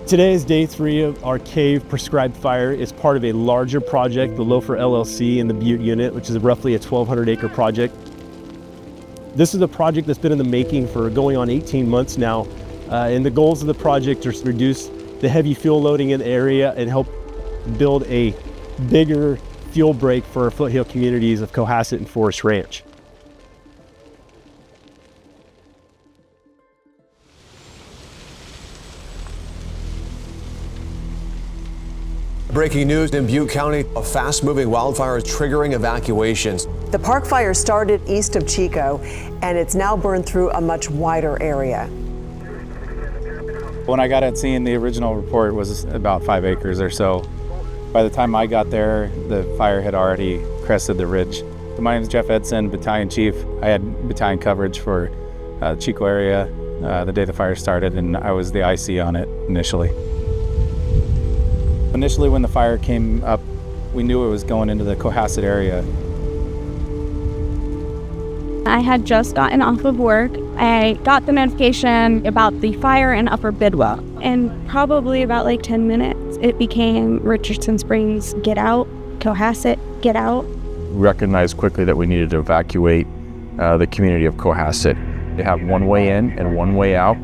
Today is day 3 of our cave prescribed fire. It's part of a larger project, the Loafer LLC in the Butte unit, which is roughly a 1,200 acre project. This is a project that's been in the making for going on 18 months now. And the goals of the project are to reduce the heavy fuel loading in the area and help build a bigger fuel break for our foothill communities of Cohasset and Forest Ranch. Breaking news in Butte County, a fast-moving wildfire is triggering evacuations. The park fire started east of Chico, and it's now burned through a much wider area. When I got at scene, the original report was about 5 acres or so. By the time I got there, the fire had already crested the ridge. My name is Jeff Edson, Battalion Chief. I had battalion coverage for the Chico area the day the fire started, and I was the IC on it initially. Initially, when the fire came up, we knew it was going into the Cohasset area. I had just gotten off of work. I got the notification about the fire in Upper Bidwell. And probably about 10 minutes, it became Richardson Springs, get out, Cohasset, get out. We recognized quickly that we needed to evacuate the community of Cohasset. They have one way in and one way out,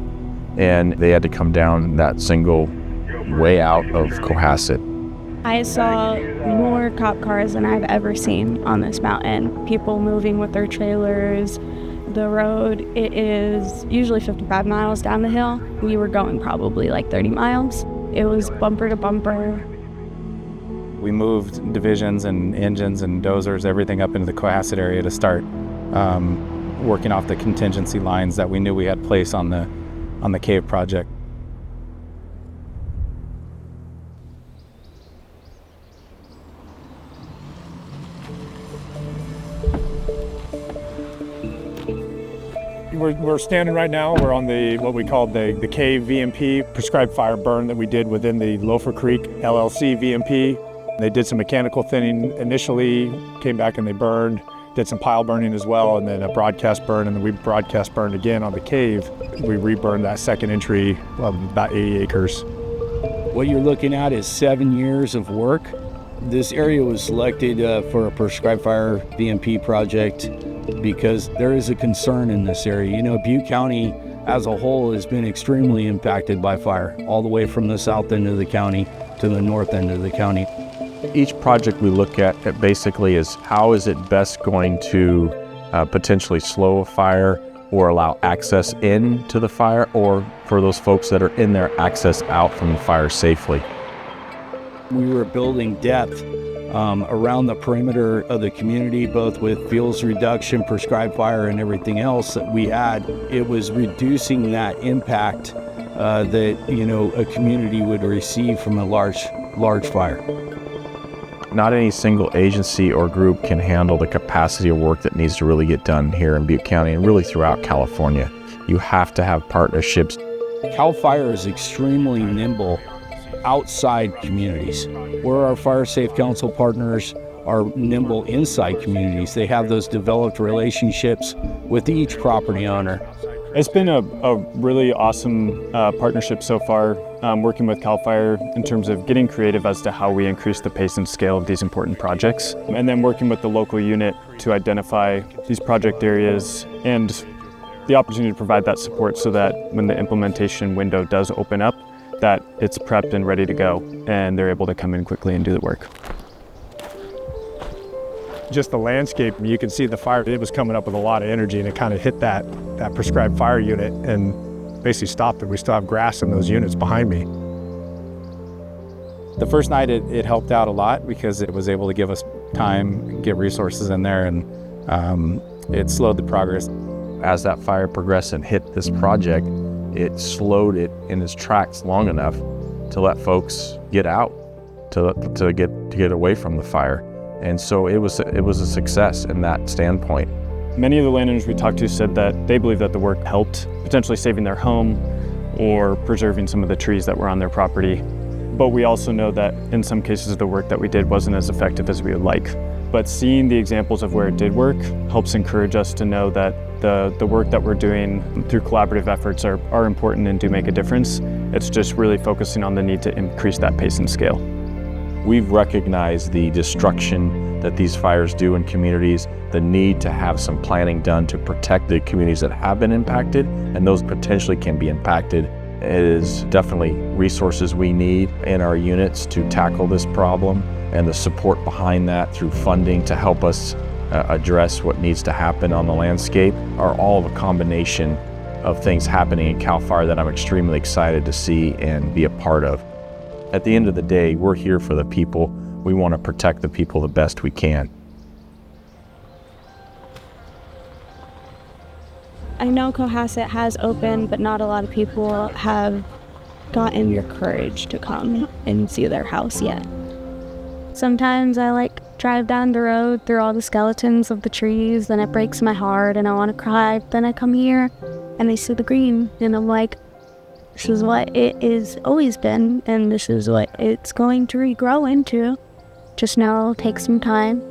and they had to come down that single way out of Cohasset. I saw more cop cars than I've ever seen on this mountain. People moving with their trailers. The road, it is usually 55 miles down the hill. We were going probably 30 miles. It was bumper to bumper. We moved divisions and engines and dozers, everything up into the Cohasset area to start working off the contingency lines that we knew we had placed on the cave project. We're standing right now, we're on what we call the cave VMP, prescribed fire burn that we did within the Loafer Creek LLC VMP. They did some mechanical thinning initially, came back and they burned, did some pile burning as well, and then a broadcast burn, and then we broadcast burned again on the cave. We reburned that second entry of about 80 acres. What you're looking at is 7 years of work. This area was selected for a prescribed fire VMP project because there is a concern in this area. Butte County as a whole has been extremely impacted by fire, all the way from the south end of the county to the north end of the county. Each project we look at basically is how is it best going to potentially slow a fire or allow access into the fire, or for those folks that are in there, access out from the fire safely. We were building depth around the perimeter of the community, both with fuels reduction, prescribed fire, and everything else that we had. It was reducing that impact that a community would receive from a large fire. Not any single agency or group can handle the capacity of work that needs to really get done here in Butte County and really throughout California. You have to have partnerships. CAL FIRE is extremely nimble outside communities, where our Fire Safe Council partners are nimble inside communities. They have those developed relationships with each property owner. It's been a really awesome partnership so far, working with CAL FIRE in terms of getting creative as to how we increase the pace and scale of these important projects, and then working with the local unit to identify these project areas and the opportunity to provide that support so that when the implementation window does open up, that it's prepped and ready to go, and they're able to come in quickly and do the work. Just the landscape, you can see the fire, it was coming up with a lot of energy, and it kind of hit that prescribed fire unit and basically stopped it. We still have grass in those units behind me. The first night it helped out a lot because it was able to give us time, get resources in there, and it slowed the progress. As that fire progressed and hit this project, it slowed it in its tracks long enough to let folks get out, to get away from the fire. And so it was a success in that standpoint. Many of the landowners we talked to said that they believe that the work helped, potentially saving their home or preserving some of the trees that were on their property. But we also know that in some cases the work that we did wasn't as effective as we would like. but seeing the examples of where it did work helps encourage us to know that the work that we're doing through collaborative efforts are important and do make a difference. It's just really focusing on the need to increase that pace and scale. We've recognized the destruction that these fires do in communities, the need to have some planning done to protect the communities that have been impacted, and those potentially can be impacted. It is definitely resources we need in our units to tackle this problem, and the support behind that through funding to help us address what needs to happen on the landscape are all a combination of things happening in CAL FIRE that I'm extremely excited to see and be a part of. At the end of the day, we're here for the people. We want to protect the people the best we can. I know Cohasset has opened, but not a lot of people have gotten your courage to come and see their house yet. Sometimes I drive down the road through all the skeletons of the trees, and it breaks my heart and I want to cry. Then I come here and I see the green and I'm like, this is what it has always been, and this is what it's going to regrow into. Just now, it'll take some time.